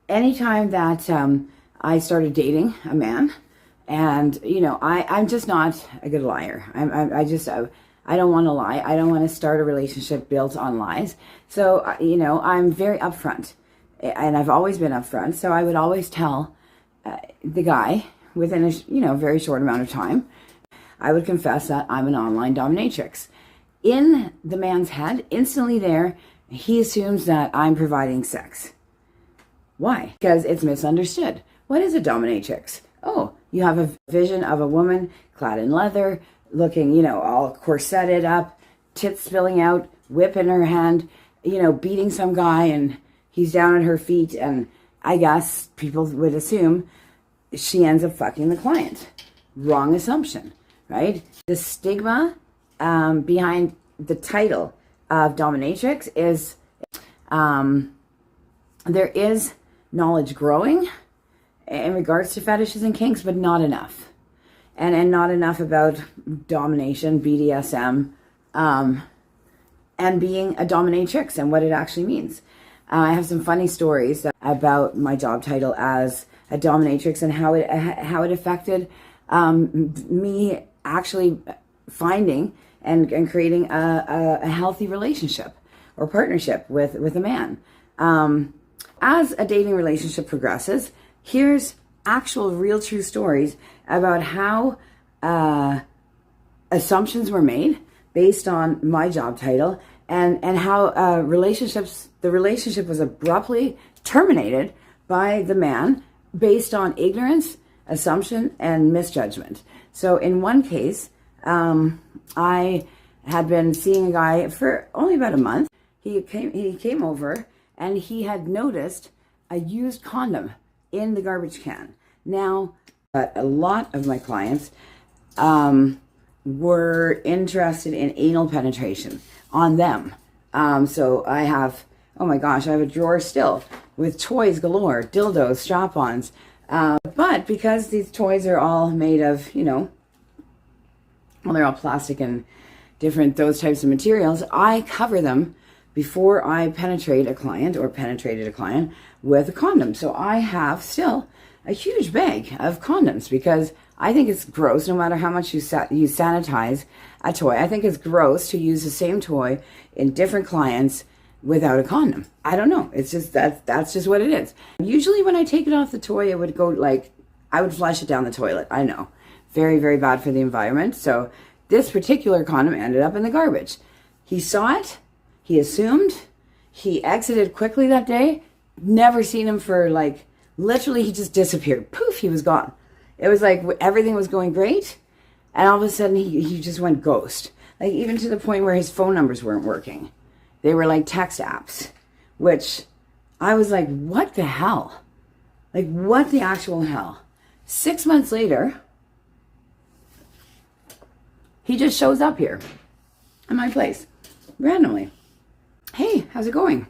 anytime that I started dating a man, and I'm just not a good liar. I don't want to lie. I don't want to start a relationship built on lies. So I'm very upfront, and I've always been upfront. So I would always tell the guy within a very short amount of time. I would confess that I'm an online dominatrix. In the man's head, instantly there, he assumes that I'm providing sex. Why? Because it's misunderstood. What is a dominatrix? Oh, you have a vision of a woman clad in leather, looking, all corseted up, tits spilling out, whip in her hand, beating some guy, and he's down at her feet, and I guess people would assume she ends up fucking the client. Wrong assumption, right? The stigma behind the title of dominatrix is there is knowledge growing in regards to fetishes and kinks, but not enough. And not enough about domination, BDSM, and being a dominatrix and what it actually means. I have some funny stories about my job title as a dominatrix and how it affected me actually finding and creating a healthy relationship or partnership with a man. As a dating relationship progresses, here's actual real true stories about how assumptions were made based on my job title and how the relationship was abruptly terminated by the man based on ignorance, assumption, and misjudgment. So in one case, I had been seeing a guy for only about a month. He came over and he had noticed a used condom in the garbage can. Now, a lot of my clients were interested in anal penetration on them. So I have, oh my gosh, I have a drawer still with toys galore, dildos, strap-ons. But because these toys are all made of, they're all plastic and different, those types of materials, I cover them before I penetrated a client with a condom. So I have still a huge bag of condoms because I think it's gross no matter how much you sanitize a toy. I think it's gross to use the same toy in different clients without a condom. I don't know. It's just that's just what it is. Usually when I take it off the toy, it would go I would flush it down the toilet. I know. Very, very bad for the environment. So this particular condom ended up in the garbage. He saw it. He assumed. He exited quickly that day. Never seen him for literally he just disappeared. Poof, he was gone. It was like everything was going great. And all of a sudden he just went ghost. Even to the point where his phone numbers weren't working. They were like text apps, which I was like, what the hell? What the actual hell? 6 months later, he just shows up here at my place randomly. Hey, how's it going?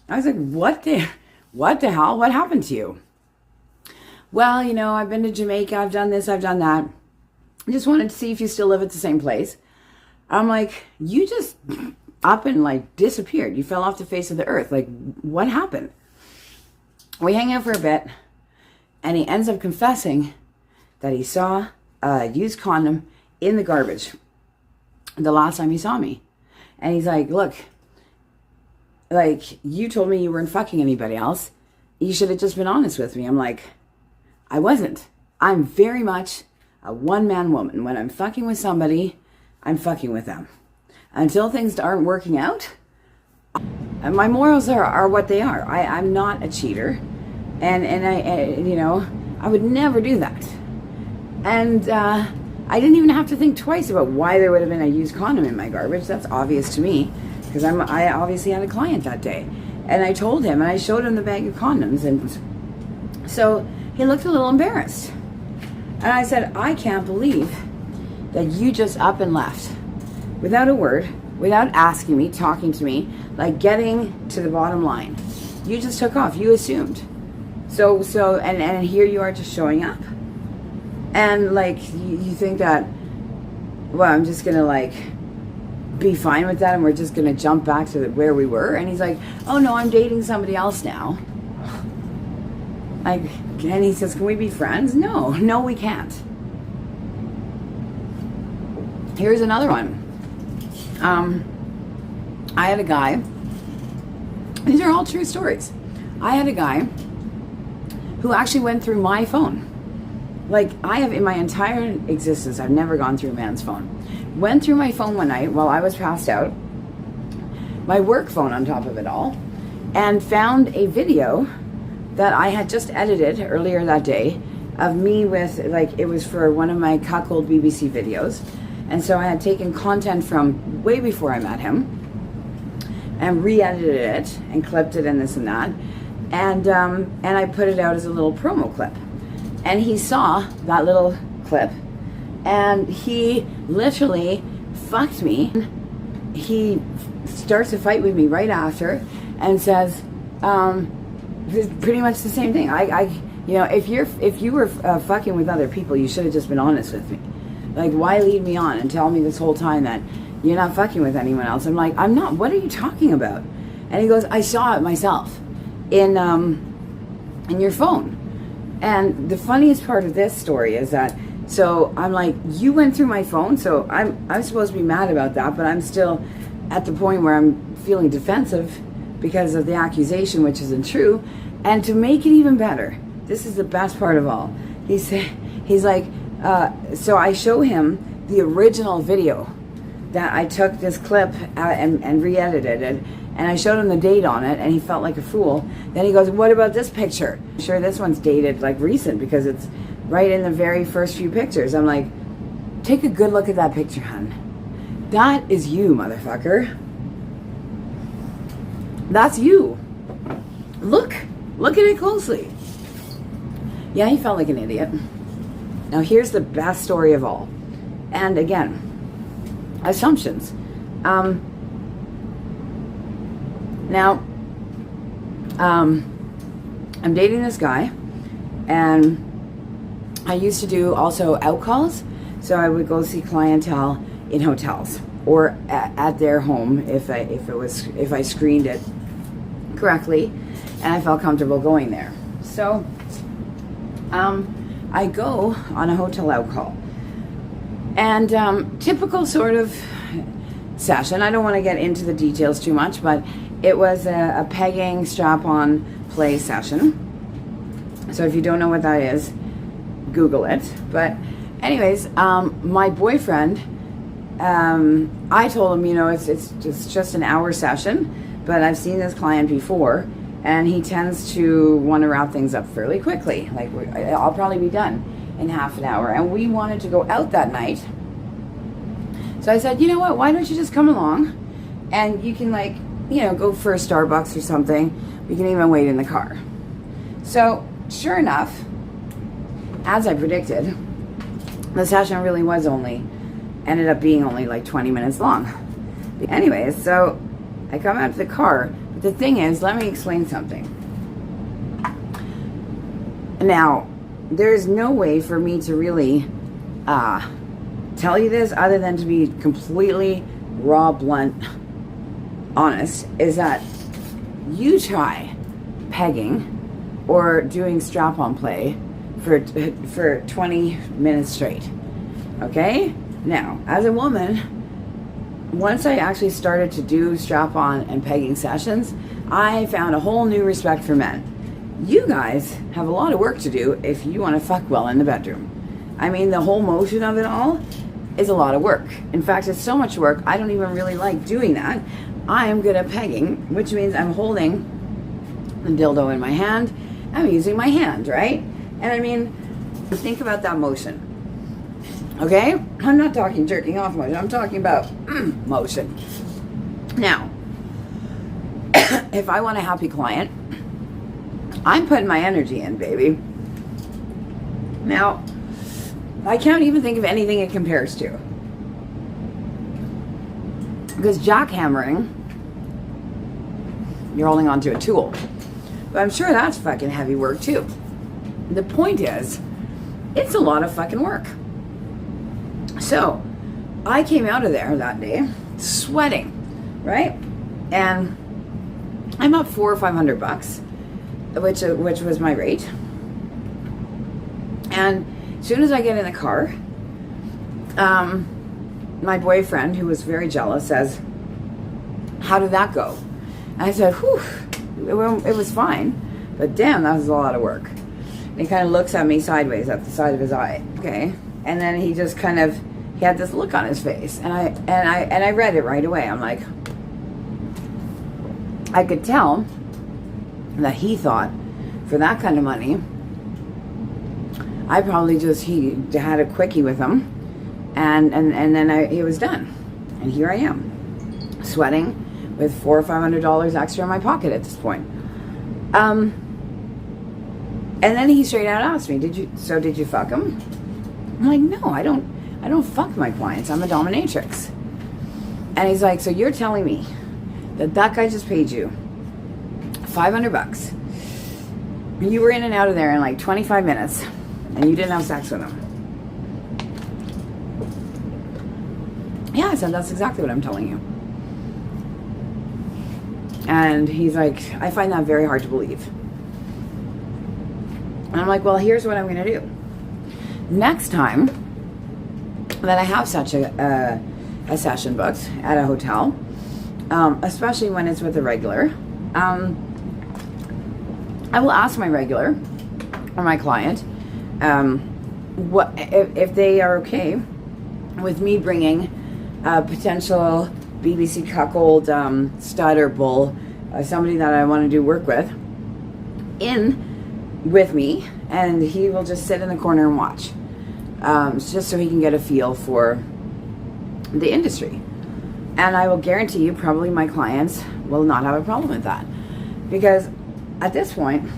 I was like, what the hell? What happened to you? Well, I've been to Jamaica. I've done this. I've done that. I just wanted to see if you still live at the same place. I'm like, you just up and disappeared. You fell off the face of the earth. What happened? We hang out for a bit, and he ends up confessing that he saw a used condom in the garbage the last time he saw me. And he's like, look, you told me you weren't fucking anybody else. You should have just been honest with me. I'm like, I wasn't. I'm very much a one-man woman. When I'm fucking with somebody, I'm fucking with them. Until things aren't working out, and my morals are what they are. I'm not a cheater. And I would never do that. And I didn't even have to think twice about why there would have been a used condom in my garbage. That's obvious to me because I obviously had a client that day. And I told him, and I showed him the bag of condoms. And so he looked a little embarrassed. And I said, I can't believe that you just up and left without a word, without asking me, talking to me, getting to the bottom line. You just took off. You assumed. And here you are just showing up. And you think that, well, I'm just gonna be fine with that and we're just gonna jump back to where we were. And he's like, oh no, I'm dating somebody else now. Like, and he says, can we be friends? No, we can't. Here's another one. I had a guy, these are all true stories. I had a guy who actually went through my phone. Like, I have, in my entire existence, I've never gone through a man's phone. Went through my phone one night while I was passed out, my work phone on top of it all, and found a video that I had just edited earlier that day of me with, like, it was for one of my cuckold BBC videos. And so I had taken content from way before I met him and re-edited it and clipped it and this and that. And I put it out as a little promo clip. And he saw that little clip and he literally fucked me. He starts to fight with me right after and says, pretty much the same thing. You know, if you were fucking with other people, you should have just been honest with me. Like, why lead me on and tell me this whole time that you're not fucking with anyone else? I'm like, I'm not. What are you talking about? And he goes, I saw it myself in your phone. And the funniest part of this story is that, so I'm like, you went through my phone, so I'm supposed to be mad about that, but I'm still at the point where I'm feeling defensive because of the accusation, which isn't true. And to make it even better, this is the best part of all. He's like, so I show him the original video that I took this clip and re-edited it, and I showed him the date on it, and he felt like a fool. Then he goes, what about this picture? Sure, this one's dated, like, recent, because it's right in the very first few pictures. I'm like, take a good look at that picture, hun. That is you, motherfucker. That's you. Look at it closely. Yeah, he felt like an idiot. Now, here's the best story of all. And again, assumptions. I'm dating this guy, and I used to do also out calls. So I would go see clientele in hotels or at their home if I screened it correctly and I felt comfortable going there. So I go on a hotel out call, and typical sort of session. I don't want to get into the details too much, but it was a pegging strap-on play session. So if you don't know what that is, Google it. But anyways, my boyfriend, I told him, you know, it's just an hour session, but I've seen this client before, and he tends to want to wrap things up fairly quickly. Like, I'll probably be done in half an hour. And we wanted to go out that night. So I said, you know what, why don't you just come along and you can, like, you know, go for a Starbucks or something. We can even wait in the car. So sure enough, as I predicted, the session really was ended up being only like 20 minutes long. Anyways, so I come out to the car. But the thing is, let me explain something. Now, there's no way for me to really tell you this other than to be completely raw, blunt, honest, is that you try pegging or doing strap-on play for 20 minutes straight. Okay? Now, as a woman, once I actually started to do strap-on and pegging sessions, I found a whole new respect for men. You guys have a lot of work to do if you want to fuck well in the bedroom. I mean, the whole motion of it all is a lot of work. In fact, it's so much work, I don't even really like doing that. I am good at pegging, which means I'm holding the dildo in my hand. I'm using my hand, right? And I mean, think about that motion. Okay? I'm not talking jerking off motion. I'm talking about motion. Now, if I want a happy client, I'm putting my energy in, baby. Now, I can't even think of anything it compares to. Because jackhammering, you're holding onto a tool. But I'm sure that's fucking heavy work too. The point is, it's a lot of fucking work. So, I came out of there that day sweating, right? And I'm up $400 or $500, which was my rate. And as soon as I get in the car, my boyfriend, who was very jealous, says, how did that go? And I said, whew, it was fine, but damn, that was a lot of work. And he kind of looks at me sideways at the side of his eye, okay? And then he just kind of, he had this look on his face, and I read it right away. I'm like, I could tell that he thought for that kind of money, I probably just, he had a quickie with him, and then it was done. And here I am, sweating with $400 or $500 extra in my pocket at this point. And then he straight out asked me, did you fuck him? I'm like, no, I don't fuck my clients. I'm a dominatrix. And he's like, so you're telling me that guy just paid you $500. You were in and out of there in like 25 minutes, and you didn't have sex with him? Yeah, I said, that's exactly what I'm telling you. And he's like, I find that very hard to believe. And I'm like, well, here's what I'm going to do. Next time that I have such a session booked at a hotel, especially when it's with a regular, I will ask my regular or my client what if they are okay with me bringing a potential BBC cuckold stud or bull, somebody that I want to do work with, in with me, and he will just sit in the corner and watch, just so he can get a feel for the industry. And I will guarantee you, probably my clients will not have a problem with that, because at this point,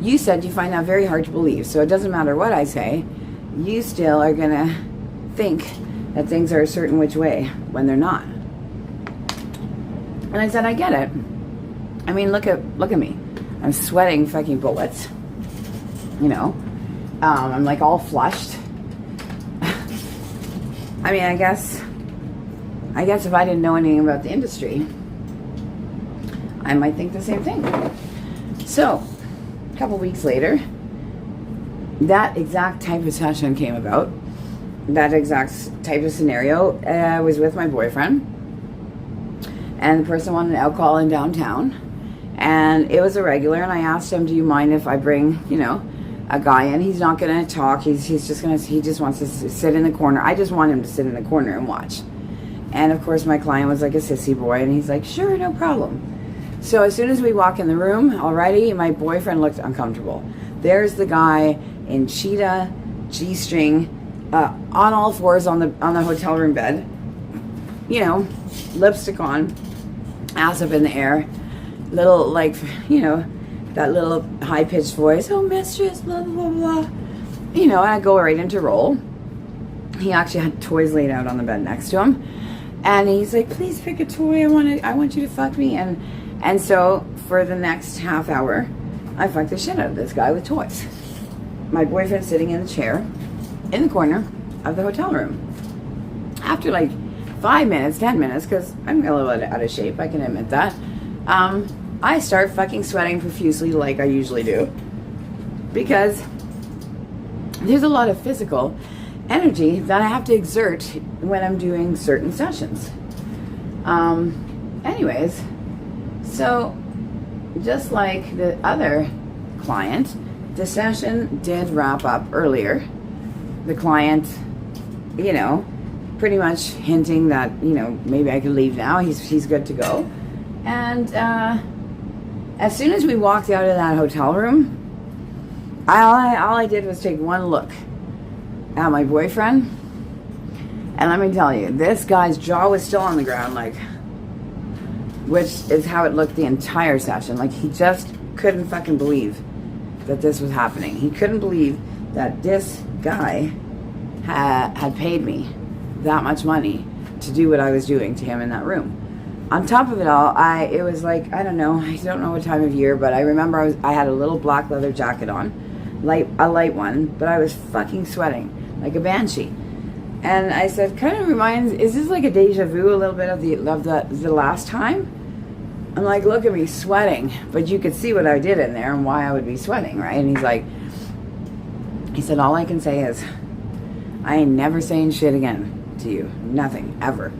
you said you find that very hard to believe. So it doesn't matter what I say, you still are gonna think that things are a certain which way when they're not. And I said, I get it. I mean, look at me. I'm sweating fucking bullets. You know, I'm like all flushed. I mean, I guess if I didn't know anything about the industry, I might think the same thing. So, a couple weeks later, that exact type of session came about. That exact type of scenario. I was with my boyfriend, and the person wanted alcohol in downtown, and it was a regular, and I asked him, do you mind if I bring, you know, a guy in? He's not going to talk. He just wants to sit in the corner. I just want him to sit in the corner and watch. And of course, my client was like a sissy boy, and he's like, sure, no problem. So as soon as we walk in the room, already my boyfriend looked uncomfortable. There's the guy in cheetah, G-string, on all fours on the hotel room bed, you know, lipstick on, ass up in the air, little, like, you know, that little high-pitched voice, oh, mistress, blah, blah, blah. You know, and I go right into roll. He actually had toys laid out on the bed next to him. And he's like, please pick a toy. I want you to fuck me. And so for the next half hour, I fucked the shit out of this guy with toys. My boyfriend sitting in the chair in the corner of the hotel room. After like 5 minutes, 10 minutes, because I'm a little out of shape, I can admit that, I start fucking sweating profusely like I usually do, because there's a lot of physical energy that I have to exert when I'm doing certain sessions. Anyways, so just like the other client, the session did wrap up earlier. The client, you know, pretty much hinting that, you know, maybe I could leave now. He's good to go. And as soon as we walked out of that hotel room, all I did was take one look at my boyfriend, and let me tell you, this guy's jaw was still on the ground, like, which is how it looked the entire session. Like, he just couldn't fucking believe that this was happening. He couldn't believe that this guy had paid me that much money to do what I was doing to him in that room. On top of it all, it was like, I don't know what time of year, but I remember I had a little black leather jacket on, a light one, but I was fucking sweating like a banshee. And I said, kind of reminds, is this like a deja vu a little bit of the last time? I'm like, look at me sweating, but you could see what I did in there and why I would be sweating, right? And he's like, He said, all I can say is, I ain't never saying shit again to you. Nothing, ever.